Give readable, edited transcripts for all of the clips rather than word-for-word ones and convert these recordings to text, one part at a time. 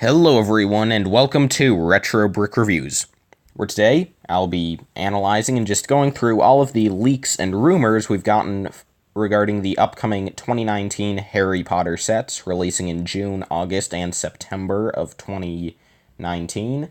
Hello everyone and welcome to Retro Brick Reviews, where today I'll be analyzing and just going through all of the leaks and rumors we've gotten regarding the upcoming 2019 Harry Potter sets releasing in June, August, and September of 2019.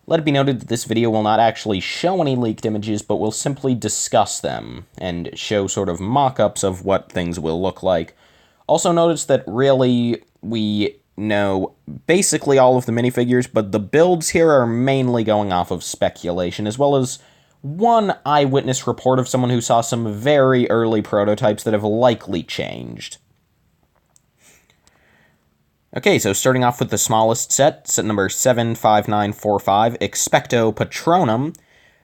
Let it be noted that this video will not actually show any leaked images, but will simply discuss them and show sort of mock-ups of what things will look like. Also notice that really we know basically all of the minifigures, but the builds here are mainly going off of speculation, as well as one eyewitness report of someone who saw some very early prototypes that have likely changed. Okay, so starting off with the smallest set number 75945, Expecto Patronum.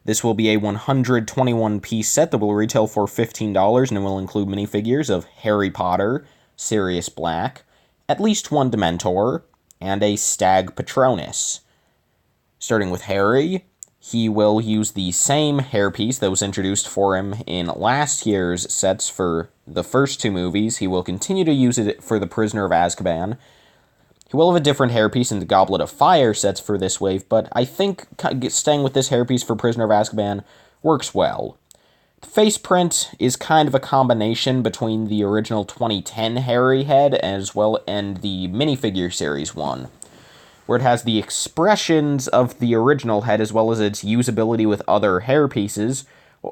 This will be a 121-piece set that will retail for $15, and it will include minifigures of Harry Potter, Sirius Black, at least one Dementor, and a Stag Patronus. Starting with Harry, he will use the same hairpiece that was introduced for him in last year's sets for the first two movies. He will continue to use it for the Prisoner of Azkaban. He will have a different hairpiece in the Goblet of Fire sets for this wave, but I think staying with this hairpiece for Prisoner of Azkaban works well. The face print is kind of a combination between the original 2010 Harry head as well and the minifigure series one, where it has the expressions of the original head as well as its usability with other hairpieces,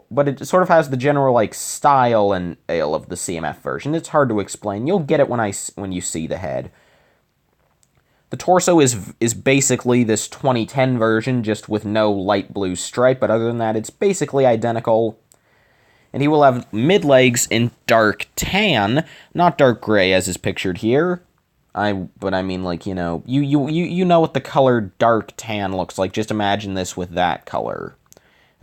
but it sort of has the general style and ale of the CMF version. It's hard to explain. You'll get it when you see the head. The torso is basically this 2010 version, just with no light blue stripe, but other than that, it's basically identical. And he will have mid-legs in dark tan, not dark gray as is pictured here. But I mean, you know what the color dark tan looks like. Just imagine this with that color.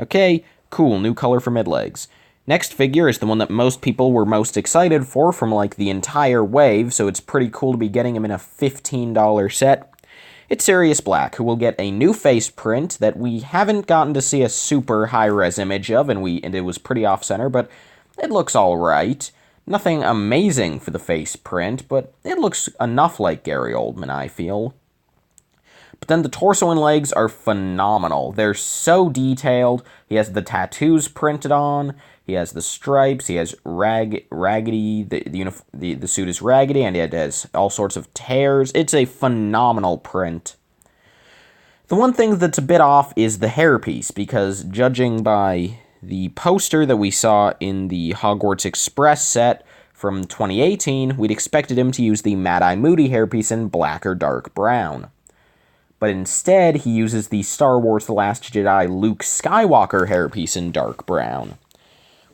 Okay, cool, new color for mid-legs. Next figure is the one that most people were most excited for from the entire wave, so it's pretty cool to be getting him in a $15 set. It's Sirius Black, who will get a new face print that we haven't gotten to see a super high-res image of, and it was pretty off-center, but it looks alright. Nothing amazing for the face print, but it looks enough like Gary Oldman, I feel. But then the torso and legs are phenomenal. They're so detailed. He has the tattoos printed on, he has the stripes, he has raggedy, the suit is raggedy, and it has all sorts of tears. It's a phenomenal print. The one thing that's a bit off is the hairpiece, because judging by the poster that we saw in the Hogwarts Express set from 2018, we'd expected him to use the Mad-Eye Moody hairpiece in black or dark brown. But instead, he uses the Star Wars The Last Jedi Luke Skywalker hairpiece in dark brown,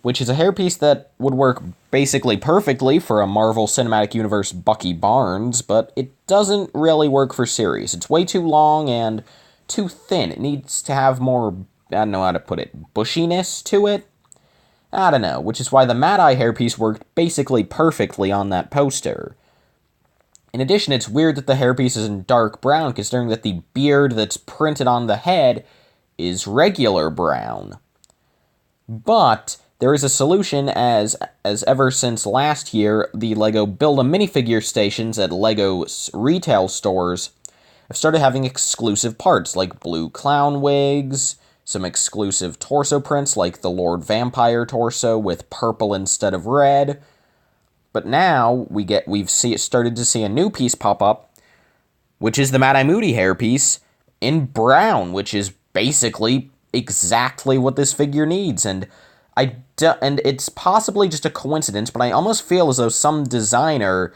which is a hairpiece that would work basically perfectly for a Marvel Cinematic Universe Bucky Barnes, but it doesn't really work for Sirius. It's way too long and too thin. It needs to have more, I don't know how to put it, bushiness to it? I don't know, which is why the Mad-Eye hairpiece worked basically perfectly on that poster. In addition, it's weird that the hairpiece is in dark brown, considering that the beard that's printed on the head is regular brown. But there is a solution, as ever since last year, the LEGO Build-A-Minifigure stations at LEGO retail stores have started having exclusive parts, like blue clown wigs, some exclusive torso prints, like the Lord Vampire torso with purple instead of red. But now we've started to see a new piece pop up, which is the Mad-Eye Moody hairpiece in brown, which is basically exactly what this figure needs. And it's possibly just a coincidence, but I almost feel as though some designer,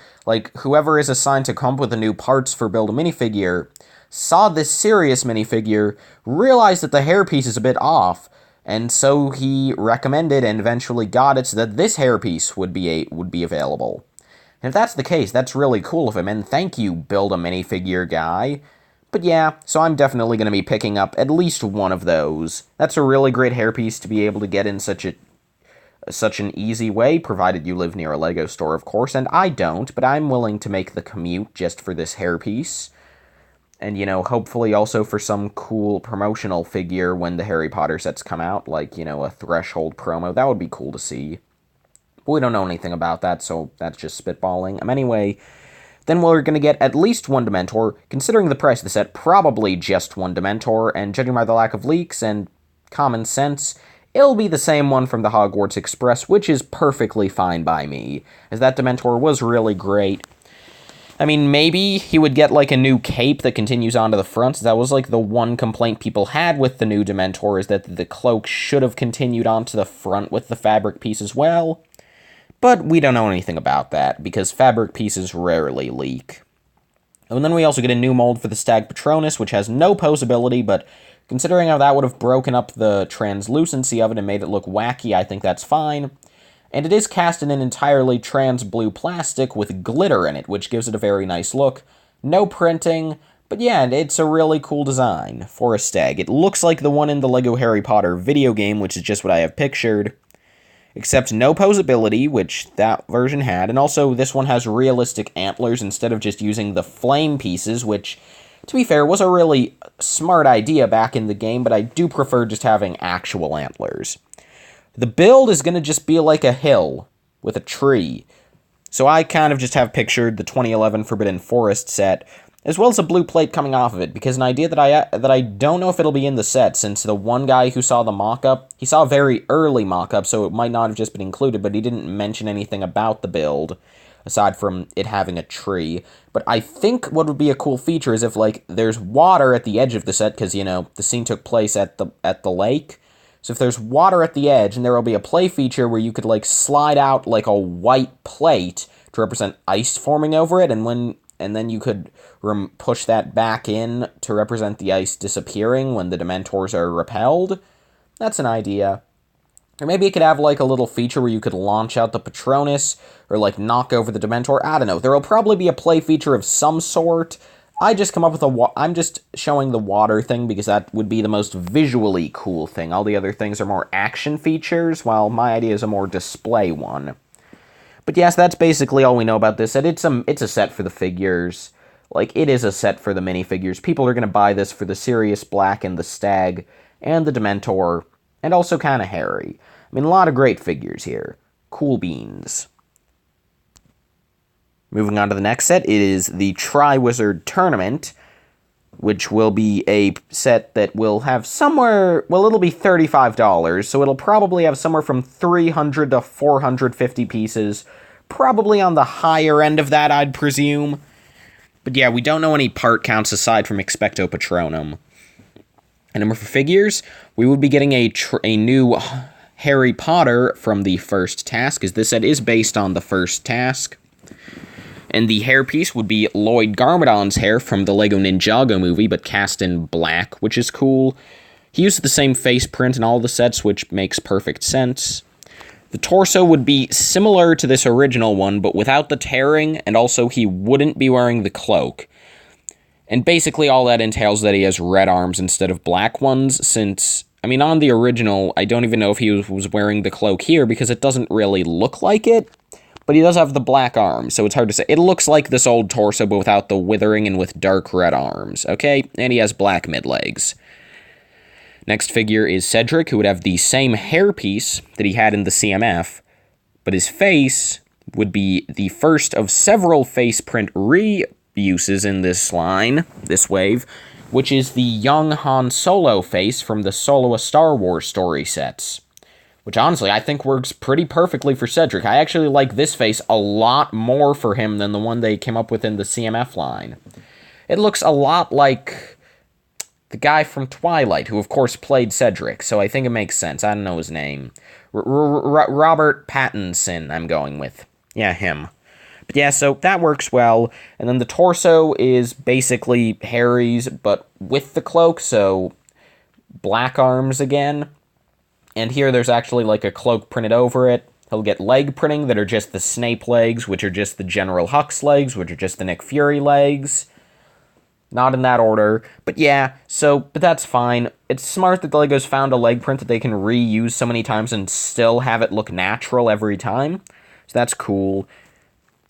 whoever is assigned to come up with the new parts for Build-A-Minifigure, saw this Sirius minifigure, realized that the hairpiece is a bit off, and so he recommended and eventually got it so that this hairpiece would be available. And if that's the case, that's really cool of him, and thank you, Build-A-Minifigure guy. But yeah, so I'm definitely going to be picking up at least one of those. That's a really great hairpiece to be able to get in such an easy way, provided you live near a LEGO store, of course, and I don't, but I'm willing to make the commute just for this hairpiece. And, hopefully also for some cool promotional figure when the Harry Potter sets come out, a Threshold promo. That would be cool to see. But we don't know anything about that, so that's just spitballing. Anyway, then we're going to get at least one Dementor, considering the price of the set, probably just one Dementor, and judging by the lack of leaks and common sense, it'll be the same one from the Hogwarts Express, which is perfectly fine by me, as that Dementor was really great. I mean, maybe he would get, like, a new cape that continues onto the front. That was, like, the one complaint people had with the new Dementor, is that the cloak should have continued onto the front with the fabric piece as well. But we don't know anything about that, because fabric pieces rarely leak. And then we also get a new mold for the Stag Patronus, which has no posability, but considering how that would have broken up the translucency of it and made it look wacky, I think that's fine. And it is cast in an entirely trans blue plastic with glitter in it, which gives it a very nice look. No printing, but yeah, it's a really cool design for a stag. It looks like the one in the LEGO Harry Potter video game, which is just what I have pictured. Except no posability, which that version had, and also this one has realistic antlers instead of just using the flame pieces, which, to be fair, was a really smart idea back in the game, but I do prefer just having actual antlers. The build is going to just be like a hill with a tree. So I kind of just have pictured the 2011 Forbidden Forest set, as well as a blue plate coming off of it, because an idea that I don't know if it'll be in the set, since the one guy who saw the mock-up, he saw a very early mock-up, so it might not have just been included, but he didn't mention anything about the build, aside from it having a tree. But I think what would be a cool feature is if, like, there's water at the edge of the set, because, you know, the scene took place at the lake. So if there's water at the edge, and there will be a play feature where you could, like, slide out, like, a white plate to represent ice forming over it, and then you could push that back in to represent the ice disappearing when the Dementors are repelled. That's an idea. Or maybe it could have, like, a little feature where you could launch out the Patronus, or, like, knock over the Dementor. I don't know. There will probably be a play feature of some sort. I just come up with I'm just showing the water thing because that would be the most visually cool thing. All the other things are more action features, while my idea is a more display one. But yes, that's basically all we know about this set. It's a set for the figures. Like, it is a set for the minifigures. People are going to buy this for the Sirius Black and the Stag and the Dementor, and also kind of Harry. I mean, a lot of great figures here. Cool beans. Moving on to the next set, it is the Triwizard Tournament, which will be a set that will have somewhere, well, it'll be $35, so it'll probably have somewhere from 300 to 450 pieces, probably on the higher end of that, I'd presume. But yeah, we don't know any part counts aside from Expecto Patronum. And number for figures, we would be getting a new Harry Potter from the first task, as this set is based on the first task. And the hairpiece would be Lloyd Garmadon's hair from the Lego Ninjago movie, but cast in black, which is cool. He used the same face print in all the sets, which makes perfect sense. The torso would be similar to this original one, but without the tearing, and also he wouldn't be wearing the cloak. And basically all that entails that he has red arms instead of black ones, since, I mean, on the original, I don't even know if he was wearing the cloak here, because it doesn't really look like it. But he does have the black arms, so it's hard to say. It looks like this old torso, but without the withering and with dark red arms, okay? And he has black mid-legs. Next figure is Cedric, who would have the same hairpiece that he had in the CMF, but his face would be the first of several face print reuses in this line, this wave, which is the young Han Solo face from the Solo a Star Wars story sets. Which, honestly, I think works pretty perfectly for Cedric. I actually like this face a lot more for him than the one they came up with in the CMF line. It looks a lot like the guy from Twilight, who, of course, played Cedric, so I think it makes sense. I don't know his name. Robert Pattinson, I'm going with. Yeah, him. But yeah, so that works well. And then the torso is basically Harry's, but with the cloak, so black arms again. And here there's actually like a cloak printed over it. He'll get leg printing that are just the Snape legs, which are just the General Hux legs, which are just the Nick Fury legs. Not in that order. But yeah, but that's fine. It's smart that the LEGO's found a leg print that they can reuse so many times and still have it look natural every time. So that's cool.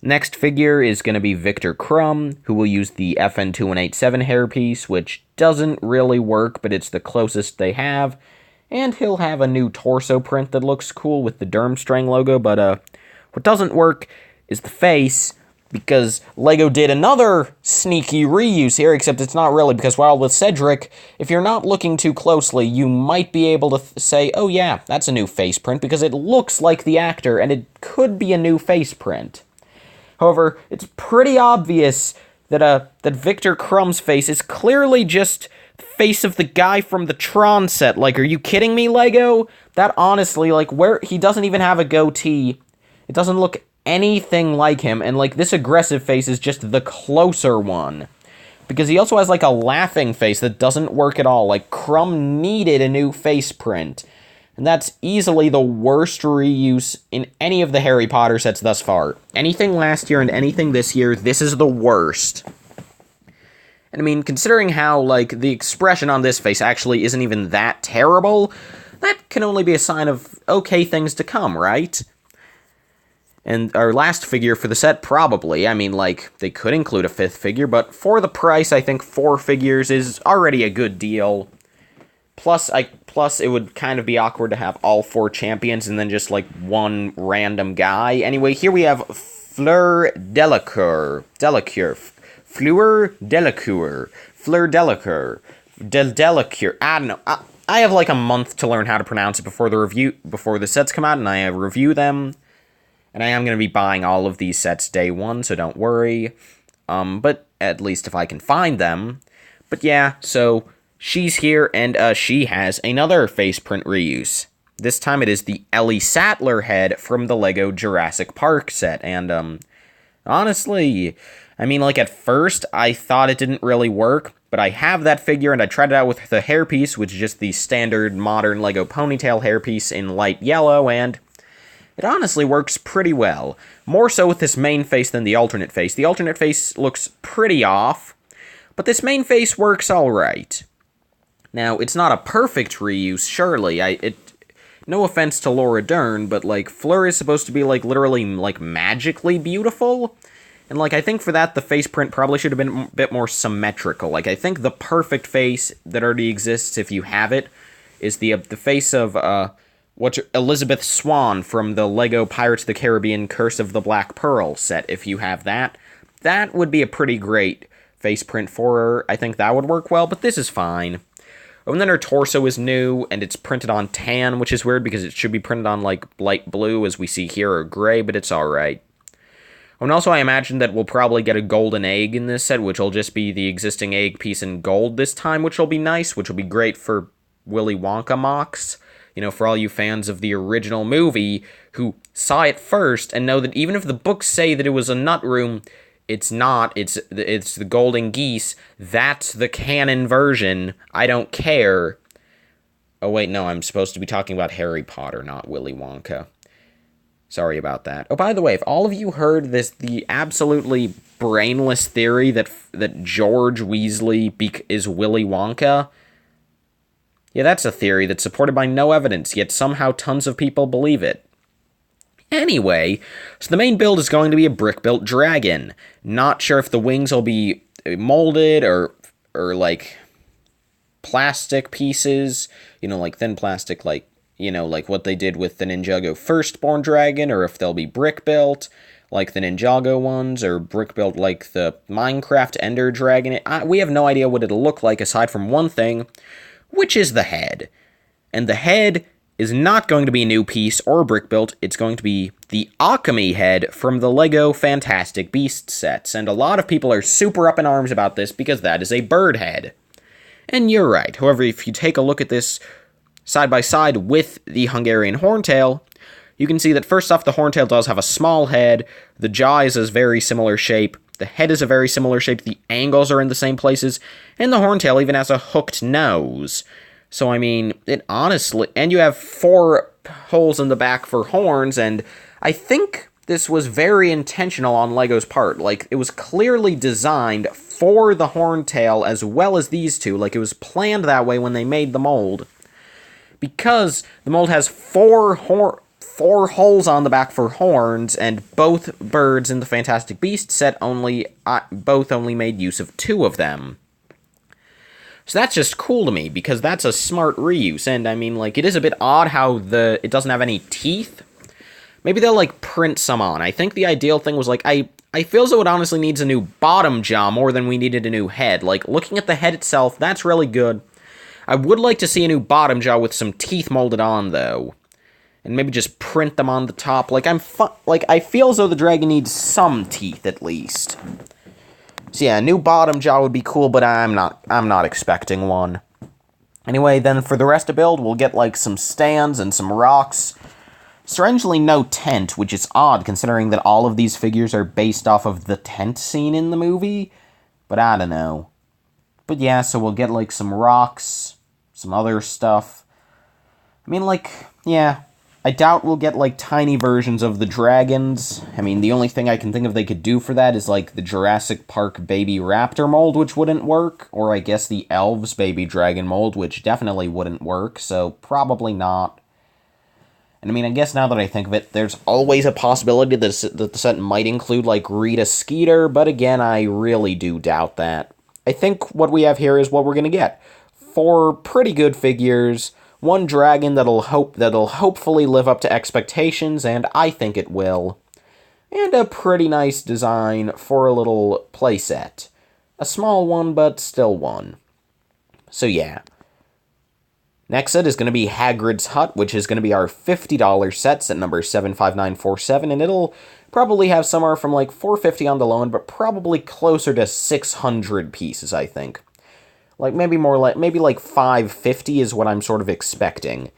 Next figure is going to be Victor Crumb, who will use the FN2187 hairpiece, which doesn't really work, but it's the closest they have. And he'll have a new torso print that looks cool with the Durmstrang logo, but what doesn't work is the face, because LEGO did another sneaky reuse here, except it's not really, because while with Cedric, if you're not looking too closely, you might be able to say, oh yeah, that's a new face print, because it looks like the actor, and it could be a new face print. However, it's pretty obvious that Victor Crumb's face is clearly just the face of the guy from the Tron set. Like, are you kidding me, LEGO? That honestly, like, where he doesn't even have a goatee. It doesn't look anything like him, and like this aggressive face is just the closer one, because he also has like a laughing face that doesn't work at all. Like, Crumb needed a new face print, and that's easily the worst reuse in any of the Harry Potter sets thus far. Anything last year and anything this year, this is the worst. And I mean, considering how like the expression on this face actually isn't even that terrible, that can only be a sign of okay things to come, right? And our last figure for the set, probably. I mean, like, they could include a 5th figure, but for the price, I think 4 figures is already a good deal. Plus, it would kind of be awkward to have all 4 champions and then just, like, one random guy. Anyway, here we have Fleur Delacour. Fleur Delacour. I don't know. I have, like, a month to learn how to pronounce it before the sets come out, and I review them. And I am going to be buying all of these sets day one, so don't worry. But at least if I can find them. But yeah, so she's here, and she has another face print reuse. This time it is the Ellie Sattler head from the LEGO Jurassic Park set. And honestly, I mean, like, at first I thought it didn't really work, but I have that figure, and I tried it out with the hairpiece, which is just the standard modern LEGO ponytail hairpiece in light yellow, and it honestly works pretty well. More so with this main face than the alternate face. The alternate face looks pretty off, but this main face works alright. Now, it's not a perfect reuse, surely. No offense to Laura Dern, but, like, Fleur is supposed to be, like, literally, like, magically beautiful. And, like, I think for that, the face print probably should have been a bit more symmetrical. Like, I think the perfect face that already exists, if you have it, is the face of, Elizabeth Swann from the LEGO Pirates of the Caribbean Curse of the Black Pearl set. If you have that, that would be a pretty great face print for her. I think that would work well, but this is fine. And then her torso is new, and it's printed on tan, which is weird because it should be printed on, like, light blue, as we see here, or gray, but it's alright. And also, I imagine that we'll probably get a golden egg in this set, which will just be the existing egg piece in gold this time, which will be nice, which will be great for Willy Wonka mocks. You know, for all you fans of the original movie who saw it first and know that even if the books say that it was a nut room, it's not. It's the Golden Geese. That's the canon version. I don't care. Oh, wait, no, I'm supposed to be talking about Harry Potter, not Willy Wonka. Sorry about that. Oh, by the way, if all of you heard the absolutely brainless theory that George Weasley is Willy Wonka, yeah, that's a theory that's supported by no evidence, yet somehow tons of people believe it. Anyway, so the main build is going to be a brick-built dragon. Not sure if the wings will be molded or like, plastic pieces, you know, like thin plastic, like, you know, like what they did with the Ninjago Firstborn Dragon, or if they'll be brick-built, like the Ninjago ones, or brick-built like the Minecraft Ender Dragon. We have no idea what it'll look like, aside from one thing, which is the head. And the head is not going to be a new piece or brick-built. It's going to be the Alchemy head from the LEGO Fantastic Beasts sets. And a lot of people are super up in arms about this because that is a bird head. And you're right. However, if you take a look at this side by side with the Hungarian Horntail, you can see that first off, the Horntail does have a small head. The jaw is a very similar shape. The head is a very similar shape, the angles are in the same places, and the Horntail even has a hooked nose. So, I mean, it honestly... And you have 4 holes in the back for horns, and I think this was very intentional on LEGO's part. Like, it was clearly designed for the Horntail as well as these two. Like, it was planned that way when they made the mold. Because the mold has 4 holes on the back for horns, and both birds in the Fantastic Beasts set both only made use of 2 of them. So that's just cool to me, because that's a smart reuse, and I mean, like, it is a bit odd how it doesn't have any teeth, maybe they'll, like, print some on. I think the ideal thing was, like, I feel as though it honestly needs a new bottom jaw more than we needed a new head. Like, looking at the head itself, that's really good. I would like to see a new bottom jaw with some teeth molded on, though. And maybe just print them on the top. Like, I feel as though the dragon needs some teeth, at least. So yeah, a new bottom jaw would be cool, but I'm not expecting one. Anyway, then for the rest of build, we'll get, like, some stands and some rocks. Strangely, no tent, which is odd, considering that all of these figures are based off of the tent scene in the movie. But I don't know. But yeah, so we'll get, like, some rocks, some other stuff. I mean, like, yeah, I doubt we'll get, like, tiny versions of the dragons. I mean, the only thing I can think of they could do for that is, like, the Jurassic Park baby raptor mold, which wouldn't work. Or I guess the elves baby dragon mold, which definitely wouldn't work, so probably not. And I mean, I guess now that I think of it, there's always a possibility that the set might include, like, Rita Skeeter, but again, I really do doubt that. I think what we have here is what we're gonna get. 4 pretty good figures, one dragon that'll hopefully live up to expectations, and I think it will. And a pretty nice design for a little playset. A small one, but still one. So yeah. Next set is going to be Hagrid's Hut, which is going to be our $50 set number 75947, and it'll probably have somewhere from like $450 on the low end, but probably closer to 600 pieces, I think. Like, maybe like $550 is what I'm sort of expecting.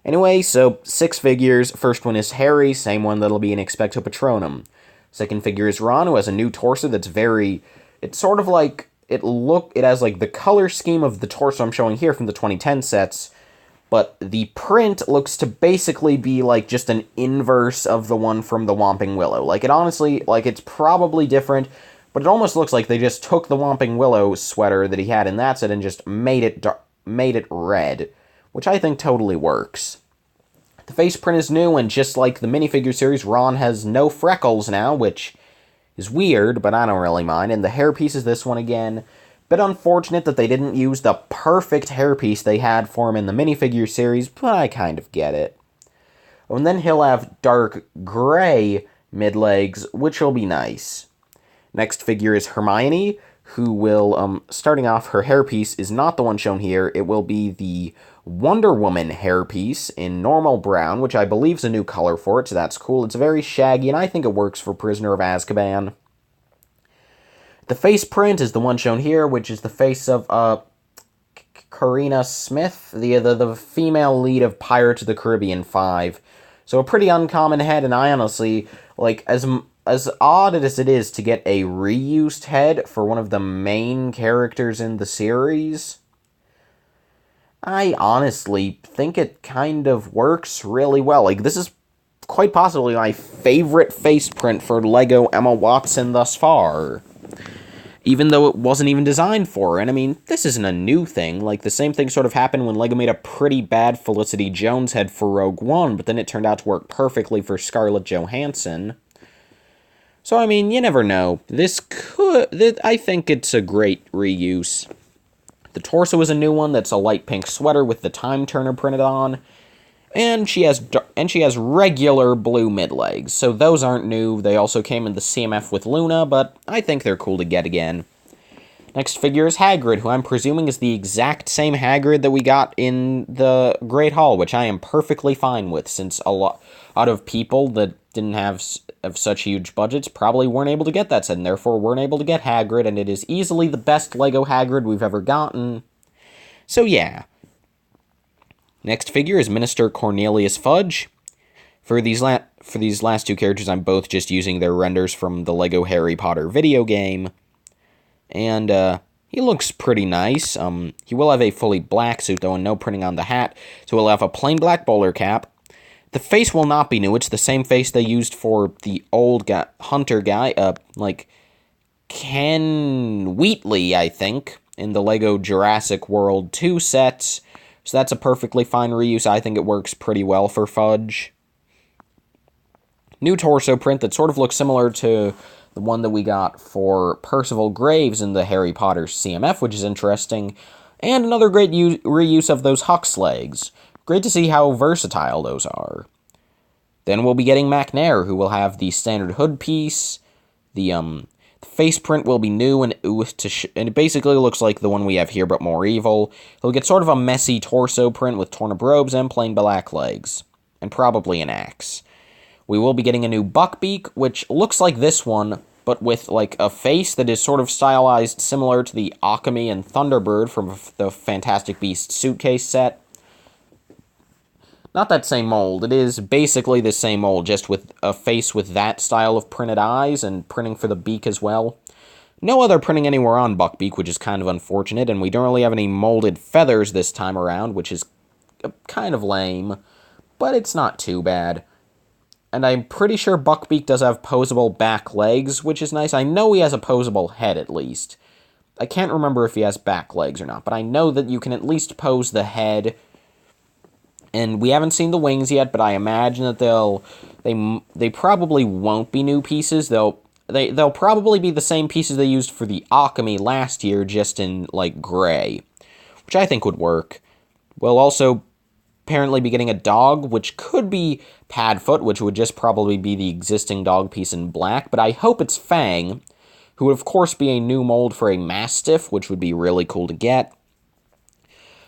Anyway, so 6 figures. First one is Harry, same one that'll be in Expecto Patronum. Second figure is Ron, who has a new torso that's it's sort of like, it has like the color scheme of the torso I'm showing here from the 2010 sets, but the print looks to basically be like just an inverse of the one from the Whomping Willow. Like, it honestly, like, it's probably different, but it almost looks like they just took the Whomping Willow sweater that he had in that set and just made it red, which I think totally works. The face print is new, and just like the minifigure series, Ron has no freckles now, which is weird, but I don't really mind. And the hairpiece is this one again. Bit unfortunate that they didn't use the perfect hairpiece they had for him in the minifigure series, but I kind of get it. Oh, and then he'll have dark gray mid-legs, which will be nice. Next figure is Hermione, who will, starting off, her hairpiece is not the one shown here. It will be the Wonder Woman hairpiece in normal brown, which I believe is a new color for it, so that's cool. It's very shaggy, and I think it works for Prisoner of Azkaban. The face print is the one shown here, which is the face of, Karina Smith, the female lead of Pirates of the Caribbean 5. So a pretty uncommon head, and I honestly, like, as odd as it is to get a reused head for one of the main characters in the series, I honestly think it kind of works really well. Like, this is quite possibly my favorite face print for LEGO Emma Watson thus far. Even though it wasn't even designed for her. And I mean, this isn't a new thing. Like, the same thing sort of happened when LEGO made a pretty bad Felicity Jones head for Rogue One, but then it turned out to work perfectly for Scarlett Johansson. So, I mean, you never know. I think it's a great reuse. The torso is a new one that's a light pink sweater with the Time Turner printed on. And she has regular blue mid-legs, so those aren't new. They also came in the CMF with Luna, but I think they're cool to get again. Next figure is Hagrid, who I'm presuming is the exact same Hagrid that we got in the Great Hall, which I am perfectly fine with, since a lot of people that didn't have such huge budgets probably weren't able to get that set, and therefore weren't able to get Hagrid, and it is easily the best LEGO Hagrid we've ever gotten. So yeah. Next figure is Minister Cornelius Fudge. For these last two characters, I'm both just using their renders from the LEGO Harry Potter video game. And, he looks pretty nice. He will have a fully black suit, though, and no printing on the hat. So he'll have a plain black bowler cap. The face will not be new. It's the same face they used for the old hunter guy, like Ken Wheatley, I think, in the LEGO Jurassic World 2 sets. So that's a perfectly fine reuse. I think it works pretty well for Fudge. New torso print that sort of looks similar to the one that we got for Percival Graves in the Harry Potter CMF, which is interesting. And another great reuse of those Hux legs. Great to see how versatile those are. Then we'll be getting McNair, who will have the standard hood piece. The face print will be new and and it basically looks like the one we have here, but more evil. He'll get sort of a messy torso print with torn up robes and plain black legs. And probably an axe. We will be getting a new Buckbeak, which looks like this one, but with like a face that is sort of stylized similar to the Akame and Thunderbird from the Fantastic Beasts suitcase set. Not that same mold, it is basically the same mold, just with a face with that style of printed eyes and printing for the beak as well. No other printing anywhere on Buckbeak, which is kind of unfortunate, and we don't really have any molded feathers this time around, which is kind of lame, but it's not too bad. And I'm pretty sure Buckbeak does have posable back legs, which is nice. I know he has a posable head, at least. I can't remember if he has back legs or not, but I know that you can at least pose the head. And we haven't seen the wings yet, but I imagine that they probably won't be new pieces. They'll probably be the same pieces they used for the Akame last year, just in, like, gray, which I think would work. We'll also apparently be getting a dog, which could be Padfoot, which would just probably be the existing dog piece in black, but I hope it's Fang, who would of course be a new mold for a Mastiff, which would be really cool to get.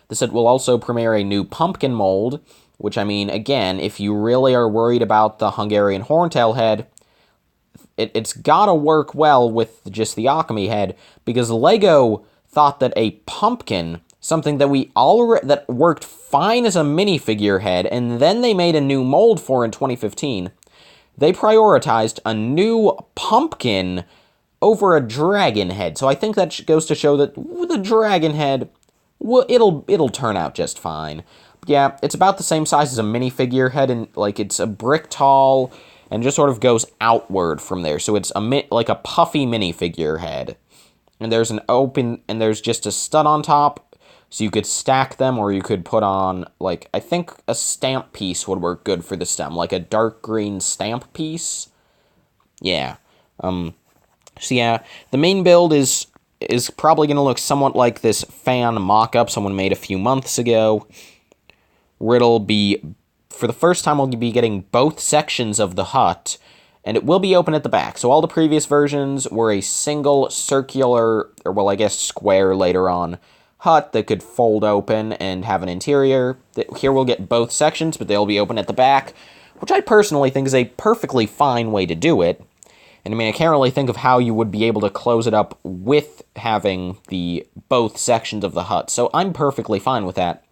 The set will also premiere a new pumpkin mold, which, I mean, again, if you really are worried about the Hungarian Horntail head, it's gotta work well with just the Akame head, because LEGO thought that a pumpkin, something that that worked fine as a minifigure head, and then they made a new mold for in 2015, they prioritized a new pumpkin over a dragon head. So I think that goes to show that with a dragon head, well, it'll turn out just fine. But yeah, it's about the same size as a minifigure head, and like it's a brick tall, and just sort of goes outward from there. So it's like a puffy minifigure head, and there's just a stud on top. So you could stack them, or you could put on, like, I think a stamp piece would work good for the stem, like a dark green stamp piece. Yeah. So yeah, the main build is probably going to look somewhat like this fan mock-up someone made a few months ago, where it'll be, for the first time, we'll be getting both sections of the hut, and it will be open at the back. So all the previous versions were a single circular, or well, I guess square later on, hut that could fold open and have an interior. Here we'll get both sections, but they'll be open at the back, which I personally think is a perfectly fine way to do it. And I mean, I can't really think of how you would be able to close it up with having the both sections of the hut, so I'm perfectly fine with that.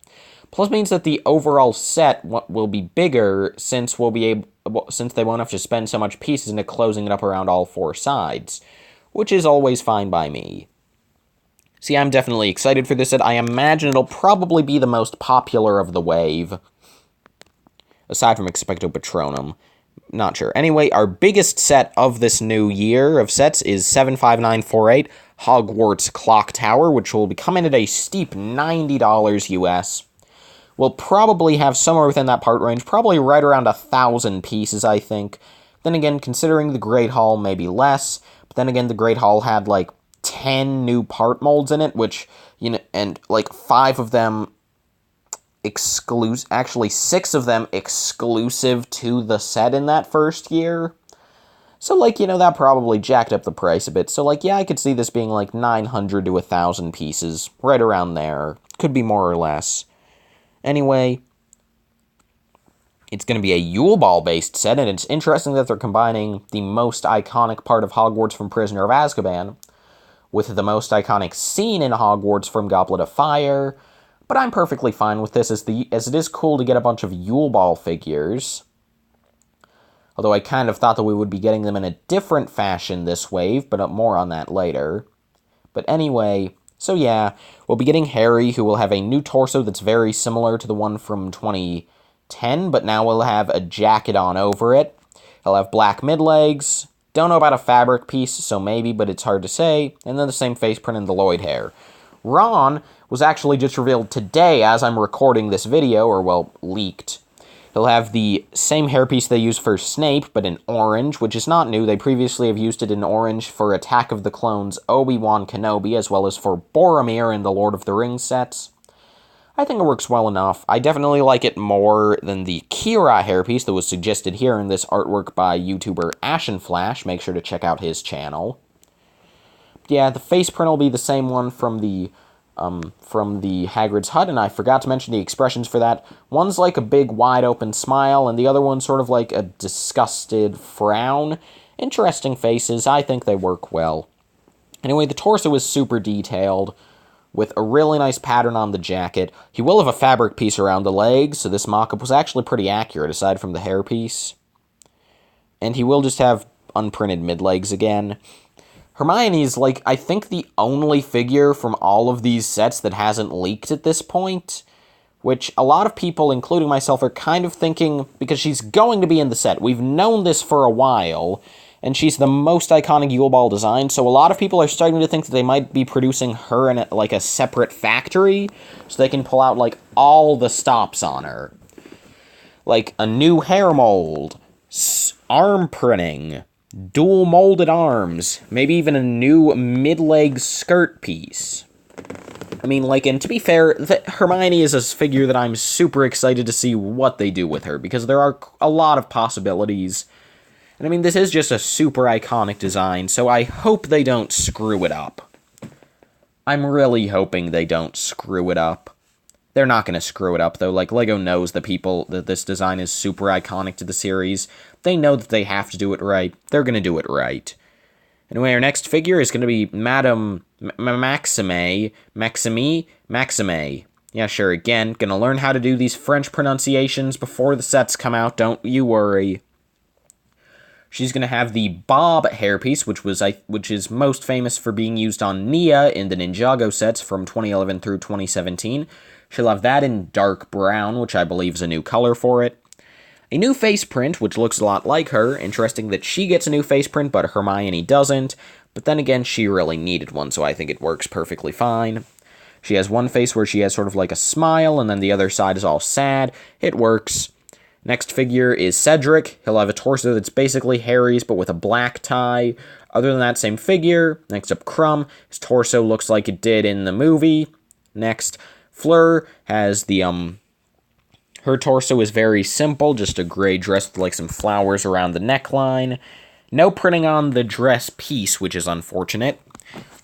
Plus means that the overall set will be bigger, since they won't have to spend so much pieces into closing it up around all four sides, which is always fine by me. See, I'm definitely excited for this set. I imagine it'll probably be the most popular of the wave, aside from Expecto Patronum. Not sure. Anyway, our biggest set of this new year of sets is 75948, Hogwarts Clock Tower, which will be coming at a steep $90 US. We'll probably have somewhere within that part range, probably right around 1,000 pieces, I think. Then again, considering the Great Hall, maybe less, but then again, the Great Hall had, like, 10 new part molds in it, which, you know, and, like, 5 of them actually 6 of them exclusive to the set in that first year. So, like, you know, that probably jacked up the price a bit. So, like, yeah, I could see this being, like, 900 to 1,000 pieces, right around there. Could be more or less. Anyway, it's going to be a Yule Ball-based set, and it's interesting that they're combining the most iconic part of Hogwarts from Prisoner of Azkaban with the most iconic scene in Hogwarts from Goblet of Fire, but I'm perfectly fine with this, as it is cool to get a bunch of Yule Ball figures. Although I kind of thought that we would be getting them in a different fashion this wave, but more on that later. But anyway, so yeah, we'll be getting Harry, who will have a new torso that's very similar to the one from 2010, but now will have a jacket on over it. He'll have black mid-legs. Don't know about a fabric piece, so maybe, but it's hard to say. And then the same face print in the Lloyd hair. Ron was actually just revealed today as I'm recording this video, or, well, leaked. He'll have the same hairpiece they used for Snape, but in orange, which is not new. They previously have used it in orange for Attack of the Clones Obi-Wan Kenobi, as well as for Boromir in the Lord of the Rings sets. I think it works well enough. I definitely like it more than the Kira hairpiece that was suggested here in this artwork by YouTuber Ashenflash. Make sure to check out his channel. Yeah, the face print will be the same one from the Hagrid's Hut, and I forgot to mention the expressions for that. One's like a big, wide-open smile, and the other one's sort of like a disgusted frown. Interesting faces. I think they work well. Anyway, the torso is super detailed, with a really nice pattern on the jacket. He will have a fabric piece around the legs, so this mock-up was actually pretty accurate, aside from the hairpiece. And he will just have unprinted mid-legs again. Hermione's, like, I think the only figure from all of these sets that hasn't leaked at this point, which a lot of people, including myself, are kind of thinking, because she's going to be in the set. We've known this for a while, and she's the most iconic Yule Ball design, so a lot of people are starting to think that they might be producing her in, like, a separate factory, so they can pull out, like, all the stops on her. Like, a new hair mold, arm printing, dual molded arms, maybe even a new mid-leg skirt piece. I mean, like, and to be fair, Hermione is a figure that I'm super excited to see what they do with her, because there are a lot of possibilities. And I mean, this is just a super iconic design, so I hope they don't screw it up. I'm really hoping they don't screw it up. They're not going to screw it up, though. Like, LEGO knows that this design is super iconic to the series. They know that they have to do it right. They're going to do it right. Anyway, our next figure is going to be Madame Maxime. Yeah, sure, again, going to learn how to do these French pronunciations before the sets come out, don't you worry. She's going to have the Bob hairpiece, which is most famous for being used on Nia in the Ninjago sets from 2011 through 2017. She'll have that in dark brown, which I believe is a new color for it. A new face print, which looks a lot like her. Interesting that she gets a new face print, but Hermione doesn't. But then again, she really needed one, so I think it works perfectly fine. She has one face where she has sort of like a smile, and then the other side is all sad. It works. Next figure is Cedric. He'll have a torso that's basically Harry's, but with a black tie. Other than that, same figure. Next up, Crumb. His torso looks like it did in the movie. Next, Fleur has the, her torso is very simple, just a gray dress with, like, some flowers around the neckline. No printing on the dress piece, which is unfortunate.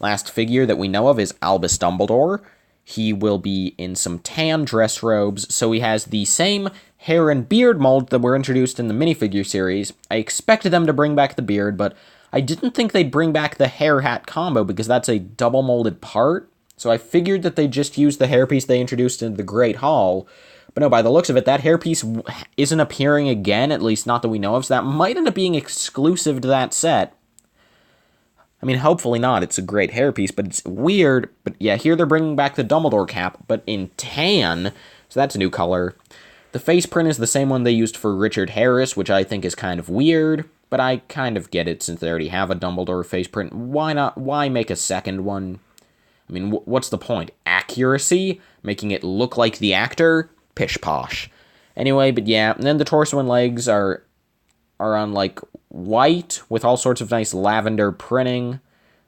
Last figure that we know of is Albus Dumbledore. He will be in some tan dress robes, so he has the same hair and beard mold that were introduced in the minifigure series. I expected them to bring back the beard, but I didn't think they'd bring back the hair hat combo because that's a double molded part. So I figured that they'd just use the hairpiece they introduced in the Great Hall. But no, by the looks of it, that hairpiece isn't appearing again, at least not that we know of, so that might end up being exclusive to that set. I mean, hopefully not. It's a great hairpiece, but it's weird. But yeah, here they're bringing back the Dumbledore cap, but in tan, so that's a new color. The face print is the same one they used for Richard Harris, which I think is kind of weird, but I kind of get it since they already have a Dumbledore face print. Why not? Why make a second one? I mean, what's the point? Accuracy? Making it look like the actor? Pish posh. Anyway, but yeah, and then the torso and legs are on, like, white with all sorts of nice lavender printing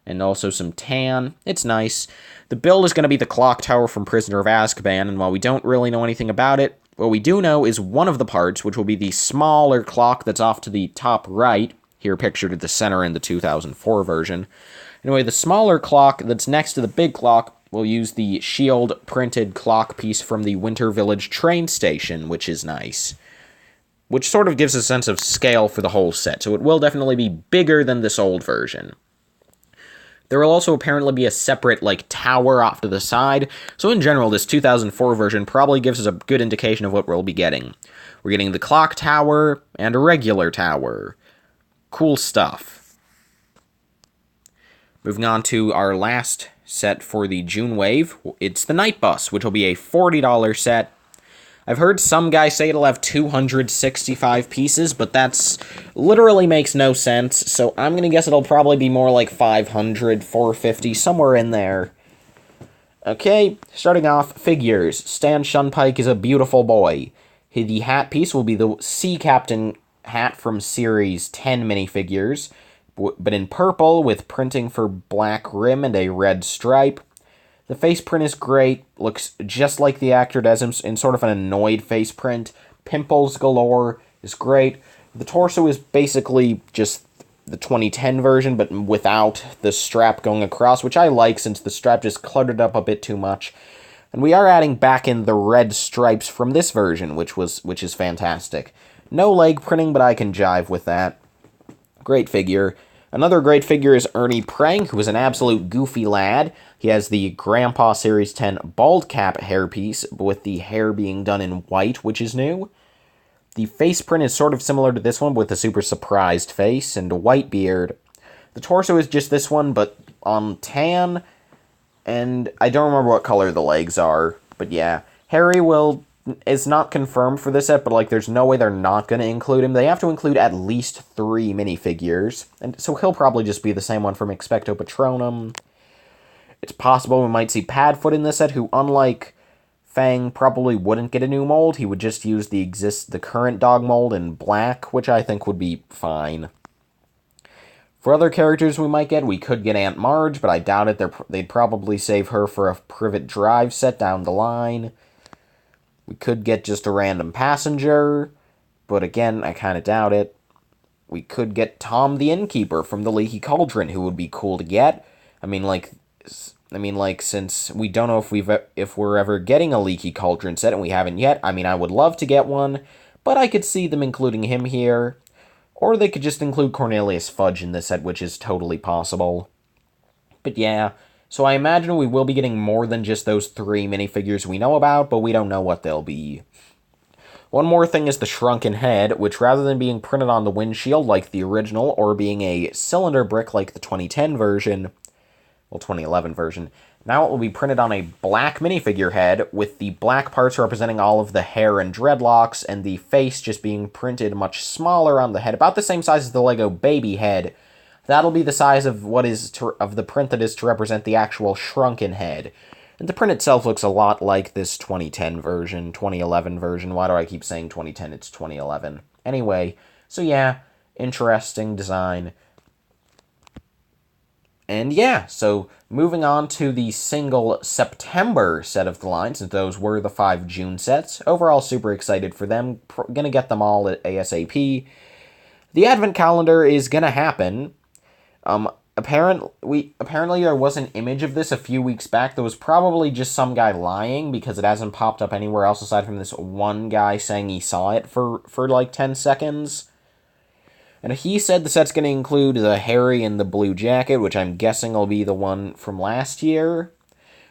and also some tan. It's nice. The build is going to be the clock tower from Prisoner of Azkaban, and while we don't really know anything about it, what we do know is one of the parts, which will be the smaller clock that's off to the top right, here pictured at the center in the 2004 version. Anyway, the smaller clock that's next to the big clock will use the shield printed clock piece from the Winter Village train station, which is nice. Which sort of gives a sense of scale for the whole set, so it will definitely be bigger than this old version. There will also apparently be a separate, like, tower off to the side, so in general, this 2004 version probably gives us a good indication of what we'll be getting. We're getting the clock tower and a regular tower. Cool stuff. Moving on to our last set for the June wave, it's the Night Bus, which will be a $40 set. I've heard some guy say it'll have 265 pieces, but that's literally makes no sense, so I'm gonna guess it'll probably be more like 500, 450, somewhere in there. Okay, starting off, figures. Stan Shunpike is a beautiful boy. The hat piece will be the Sea Captain hat from Series 10 minifigures, but in purple with printing for black rim and a red stripe. The face print is great, looks just like the actor does him in sort of an annoyed face print. Pimples galore is great. The torso is basically just the 2010 version, but without the strap going across, which I like since the strap just cluttered up a bit too much. And we are adding back in the red stripes from this version, which is fantastic. No leg printing, but I can jive with that. Great figure. Another great figure is Ernie Prang, who is an absolute goofy lad. He has the Grandpa Series 10 bald cap hairpiece, with the hair being done in white, which is new. The face print is sort of similar to this one, with a super surprised face and a white beard. The torso is just this one, but on tan, and I don't remember what color the legs are, but yeah. Harry is not confirmed for this set, but there's no way they're not going to include him. They have to include at least 3 minifigures, and so he'll probably just be the same one from Expecto Patronum. It's possible we might see Padfoot in this set, who, unlike Fang, probably wouldn't get a new mold. He would just use the current dog mold in black, which I think would be fine. For other characters we could get Aunt Marge, but I doubt it. They'd probably save her for a Privet Drive set down the line. We could get just a random passenger, but again, I kind of doubt it. We could get Tom the Innkeeper from the Leaky Cauldron, who would be cool to get. Since we don't know if we're ever getting a Leaky Cauldron set, and we haven't yet, I would love to get one, but I could see them including him here. Or they could just include Cornelius Fudge in this set, which is totally possible. But yeah, so I imagine we will be getting more than just those 3 minifigures we know about, but we don't know what they'll be. One more thing is the shrunken head, which rather than being printed on the windshield like the original, or being a cylinder brick like the 2010 version, 2011 version, now it will be printed on a black minifigure head, with the black parts representing all of the hair and dreadlocks, and the face just being printed much smaller on the head, about the same size as the Lego baby head. That'll be the size of of the print that is to represent the actual shrunken head. And the print itself looks a lot like this 2010 version, 2011 version. Why do I keep saying 2010? It's 2011. Anyway, so yeah, interesting design. And yeah, so moving on to the single September set of the line, since those were the 5 June sets. Overall, super excited for them. Gonna get them all at ASAP. The Advent Calendar is gonna happen. Apparently there was an image of this a few weeks back that was probably just some guy lying, because it hasn't popped up anywhere else aside from this one guy saying he saw it for 10 seconds. And he said the set's going to include the Harry in the blue jacket, which I'm guessing will be the one from last year,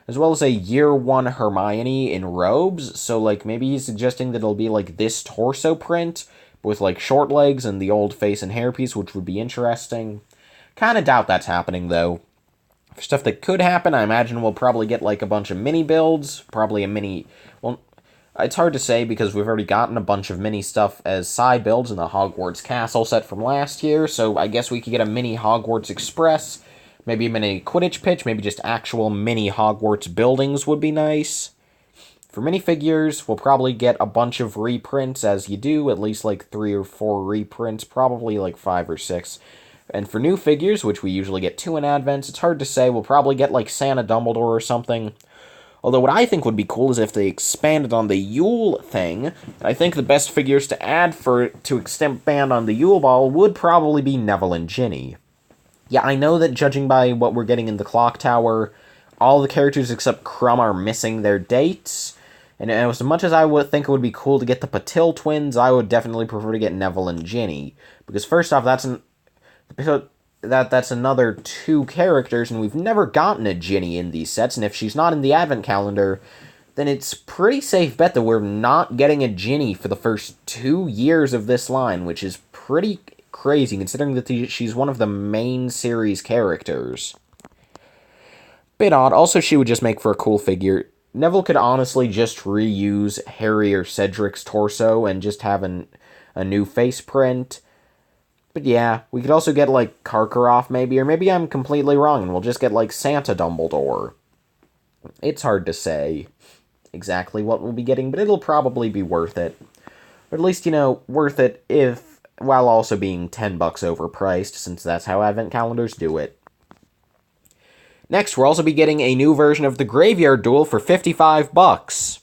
as well as a Year 1 Hermione in robes, so maybe he's suggesting that it'll be this torso print, with short legs and the old face and hairpiece, which would be interesting. Kind of doubt that's happening, though. For stuff that could happen, I imagine we'll probably get a bunch of mini builds, probably a mini... Well, it's hard to say because we've already gotten a bunch of mini stuff as side builds in the Hogwarts Castle set from last year, so I guess we could get a mini Hogwarts Express, maybe a mini Quidditch pitch, maybe just actual mini Hogwarts buildings would be nice. For minifigures, we'll probably get a bunch of reprints, as you do, at least 3 or 4 reprints, probably 5 or 6. And for new figures, which we usually get 2 in Advents, it's hard to say, we'll probably get Santa Dumbledore or something. Although what I think would be cool is if they expanded on the Yule thing. I think the best figures to add to expand on the Yule Ball would probably be Neville and Ginny. Yeah, I know that judging by what we're getting in the Clock Tower, all the characters except Crumb are missing their dates. And as much as I would think it would be cool to get the Patil twins, I would definitely prefer to get Neville and Ginny. Because first off, that's another 2 characters, and we've never gotten a Ginny in these sets, and if she's not in the Advent Calendar, then it's pretty safe bet that we're not getting a Ginny for the first 2 years of this line, which is pretty crazy, considering that she's one of the main series characters. Bit odd. Also, she would just make for a cool figure. Neville could honestly just reuse Harry or Cedric's torso and just have a new face print. But yeah, we could also get Karkaroff maybe, or maybe I'm completely wrong and we'll just get Santa Dumbledore. It's hard to say exactly what we'll be getting, but it'll probably be worth it. Or at least, worth it while also being $10 overpriced, since that's how Advent Calendars do it. Next, we'll also be getting a new version of the Graveyard Duel for $55.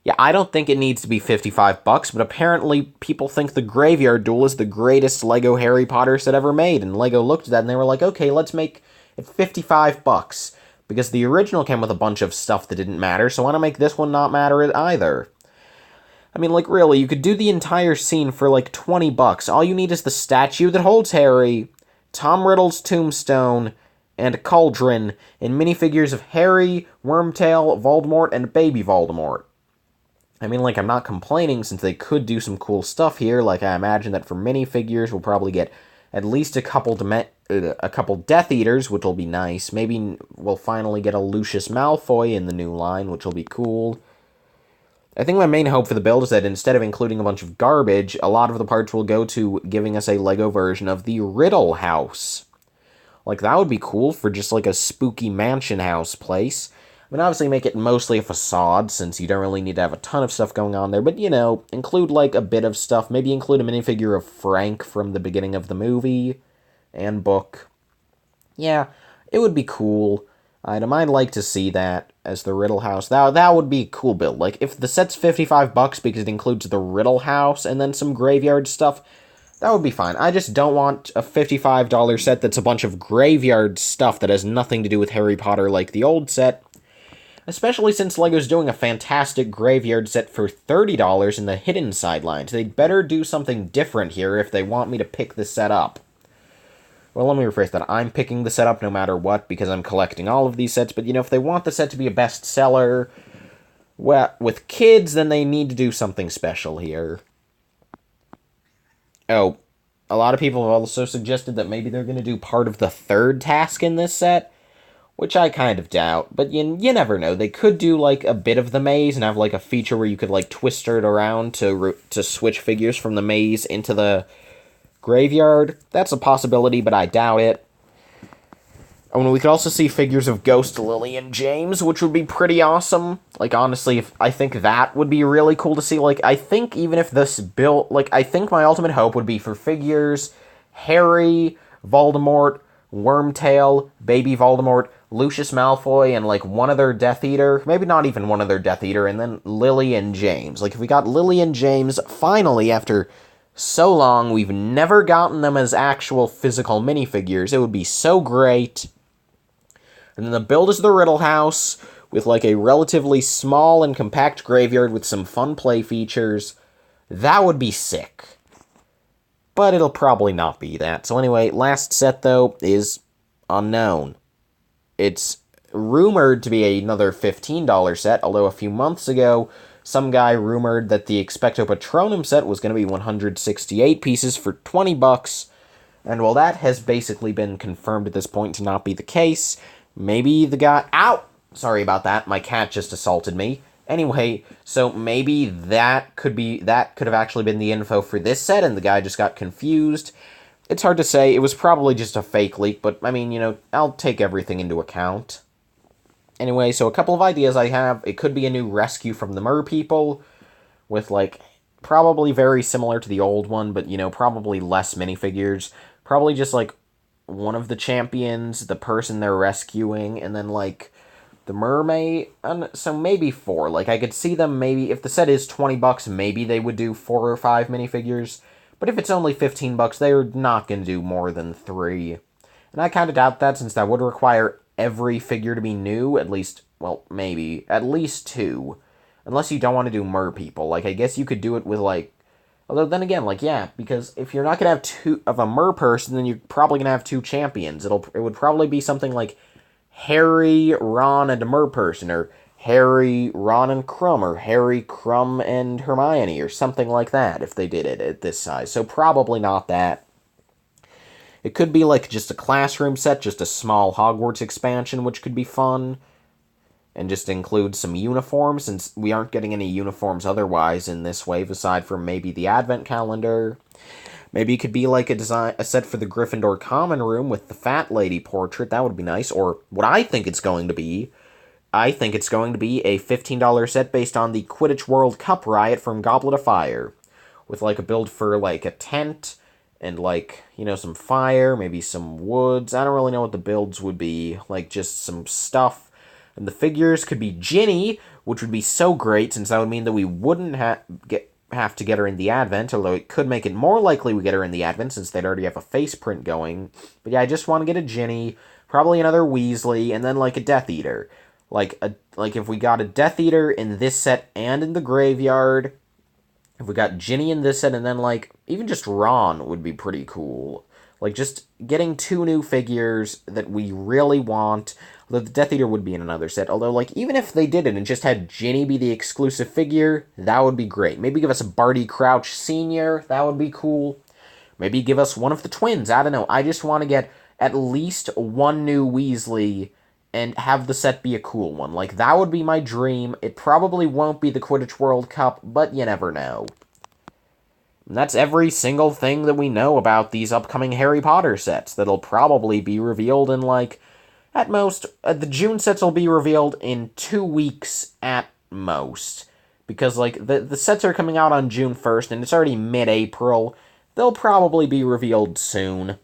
Yeah, I don't think it needs to be $55, but apparently people think the Graveyard Duel is the greatest LEGO Harry Potter set ever made, and LEGO looked at that and they were like, okay, let's make it $55, because the original came with a bunch of stuff that didn't matter, so why not make this one not matter either? I mean, like, really, you could do the entire scene for, like, $20. All you need is the statue that holds Harry, Tom Riddle's tombstone, and a cauldron, and minifigures of Harry, Wormtail, Voldemort, and Baby Voldemort. I mean, like, I'm not complaining, since they could do some cool stuff here. Like, I imagine that for minifigures, we'll probably get at least a couple Death Eaters, which will be nice. Maybe we'll finally get a Lucius Malfoy in the new line, which will be cool. I think my main hope for the build is that instead of including a bunch of garbage, a lot of the parts will go to giving us a LEGO version of the Riddle House. Like, that would be cool for just, like, a spooky mansion house place. I mean, obviously make it mostly a facade, since you don't really need to have a ton of stuff going on there, but, you know, include, like, a bit of stuff. Maybe include a minifigure of Frank from the beginning of the movie and book. Yeah, it would be cool. I'd like to see that as the Riddle House. That would be a cool build. Like, if the set's $55 because it includes the Riddle House and then some graveyard stuff, that would be fine. I just don't want a $55 set that's a bunch of graveyard stuff that has nothing to do with Harry Potter like the old set. Especially since LEGO's doing a fantastic graveyard set for $30 in the hidden sidelines. They'd better do something different here if they want me to pick the set up. Well, let me rephrase that. I'm picking the set up no matter what, because I'm collecting all of these sets, but, you know, if they want the set to be a bestseller, well, with kids, then they need to do something special here. Oh, a lot of people have also suggested that maybe they're going to do part of the third task in this set, which I kind of doubt, but you never know. They could do, like, a bit of the maze and have, like, a feature where you could, like, twist it around to switch figures from the maze into the graveyard. That's a possibility, but I doubt it. And we could also see figures of Ghost Lily and James, which would be pretty awesome. Like, honestly, I think that would be really cool to see. Like, I think even if this built... Like, I think my ultimate hope would be for figures Harry, Voldemort, Wormtail, Baby Voldemort, Lucius Malfoy, and, like, one other Death Eater. Maybe not even one other Death Eater, and then Lily and James. Like, if we got Lily and James, finally, after so long, we've never gotten them as actual physical minifigures. It would be so great. And then the build is the Riddle House, with, like, a relatively small and compact graveyard with some fun play features. That would be sick. But it'll probably not be that. So anyway, last set, though, is unknown. It's rumored to be another $15 set, although a few months ago, some guy rumored that the Expecto Patronum set was going to be 168 pieces for $20, and well, that has basically been confirmed at this point to not be the case. Maybe the guy... Ow! Sorry about that, my cat just assaulted me. Anyway, so maybe that could have actually been the info for this set, and the guy just got confused. It's hard to say. It was probably just a fake leak, but, I mean, you know, I'll take everything into account. Anyway, so a couple of ideas I have. It could be a new rescue from the Mer People, with, like, probably very similar to the old one, but, you know, probably less minifigures. Probably just, like, one of the champions, the person they're rescuing, and then, like, the mermaid, so maybe 4. Like, I could see them maybe, if the set is $20, maybe they would do 4 or 5 minifigures. But if it's only $15, they're not going to do more than 3. And I kind of doubt that, since that would require every figure to be new, at least, well, maybe, at least 2. Unless you don't want to do Mer People. Like, I guess you could do it with, like, although then again, like, yeah, because if you're not going to have 2 of a Mer person, then you're probably going to have 2 champions. It would probably be something like Harry, Ron, and a Mer person, or Harry, Ron, and Crumb, or Harry, Crumb, and Hermione, or something like that, if they did it at this size. So probably not that. It could be, like, just a classroom set, just a small Hogwarts expansion, which could be fun, and just include some uniforms, since we aren't getting any uniforms otherwise in this wave, aside from maybe the Advent Calendar. Maybe it could be, like, a set for the Gryffindor Common Room with the Fat Lady portrait. That would be nice. Or what I think it's going to be, I think it's going to be a $15 set based on the Quidditch World Cup Riot from Goblet of Fire, with, like, a build for, like, a tent, and, like, you know, some fire, maybe some woods. I don't really know what the builds would be. Like, just some stuff. And the figures could be Ginny, which would be so great, since that would mean that we wouldn't have to get her in the Advent, although it could make it more likely we get her in the Advent, since they'd already have a face print going. But yeah, I just want to get a Ginny, probably another Weasley, and then, like, a Death Eater. Like, if we got a Death Eater in this set and in the Graveyard, if we got Ginny in this set, and then, like, even just Ron would be pretty cool. Like, just getting 2 new figures that we really want. Although the Death Eater would be in another set. Although, like, even if they did it and just had Ginny be the exclusive figure, that would be great. Maybe give us a Barty Crouch Sr., that would be cool. Maybe give us one of the twins, I don't know. I just want to get at least 1 new Weasley and have the set be a cool one. Like, that would be my dream. It probably won't be the Quidditch World Cup, but you never know. And that's every single thing that we know about these upcoming Harry Potter sets. That'll probably be revealed in, like, at most, the June sets will be revealed in 2 weeks at most. Because, like, the sets are coming out on June 1st, and it's already mid-April. They'll probably be revealed soon.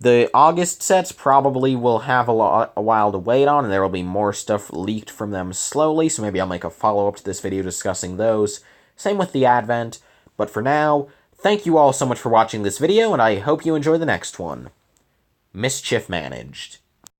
The August sets probably will have a while to wait on, and there will be more stuff leaked from them slowly, so maybe I'll make a follow-up to this video discussing those. Same with the Advent, but for now, thank you all so much for watching this video, and I hope you enjoy the next one. Mischief managed.